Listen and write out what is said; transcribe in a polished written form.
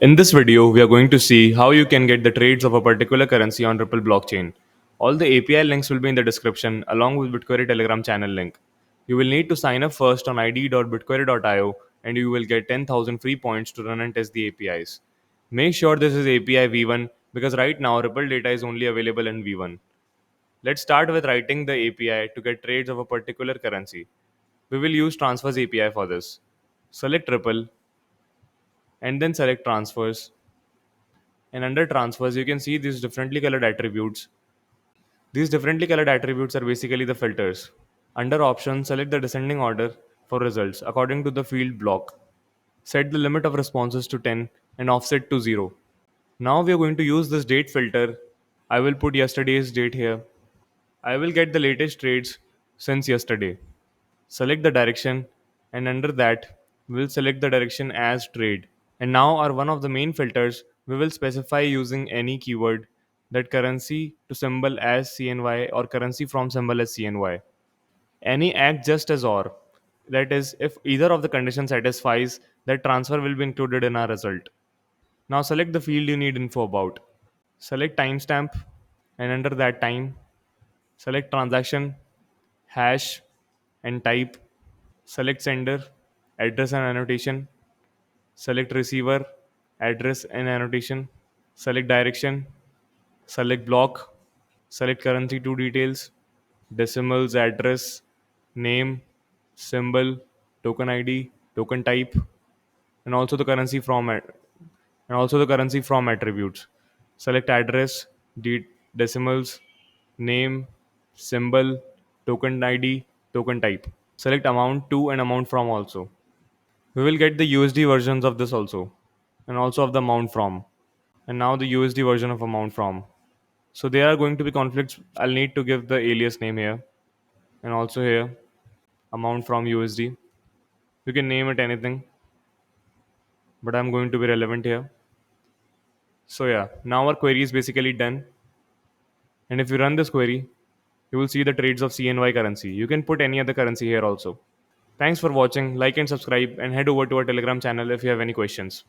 In this video, we are going to see how you can get the trades of a particular currency on Ripple blockchain. All the API links will be in the description along with Bitquery Telegram channel link. You will need to sign up first on id.bitquery.io and you will get 10,000 free points to run and test the APIs. Make sure this is API v1 because right now Ripple data is only available in v1. Let's start with writing the API to get trades of a particular currency. We will use transfers API for this. Select Ripple and then select transfers. And under transfers, you can see these differently colored attributes. These differently colored attributes are basically the filters. Under options, select the descending order for results according to the field block. Set the limit of responses to 10 and offset to 0. Now we are going to use this date filter. I will put yesterday's date here. I will get the latest trades since yesterday. Select the direction and under that, we'll select the direction as trade. And now our one of the main filters, we will specify using any keyword that currency to symbol as CNY or currency from symbol as CNY. Any act just as or. That is, if either of the conditions satisfies, that transfer will be included in our result. Now select the field you need info about. Select timestamp and under that time, select transaction, hash and type. Select sender, address and annotation. Select receiver, address and annotation. Select direction, select block, select currency to details, decimals, address, name, symbol, token ID, token type, and also the currency from attributes. Select address, decimals, name, symbol, token ID, token type. Select amount to and amount from also. We will get the USD versions of this also, and also of the amount from, and now the USD version of amount from. So there are going to be conflicts. I'll need to give the alias name here, and also here amount from USD. You can name it anything, but I'm going to be relevant here. So yeah, now our query is basically done. And if you run this query, you will see the trades of CNY currency. You can put any other currency here also. Thanks for watching. Like and subscribe, and head over to our Telegram channel if you have any questions.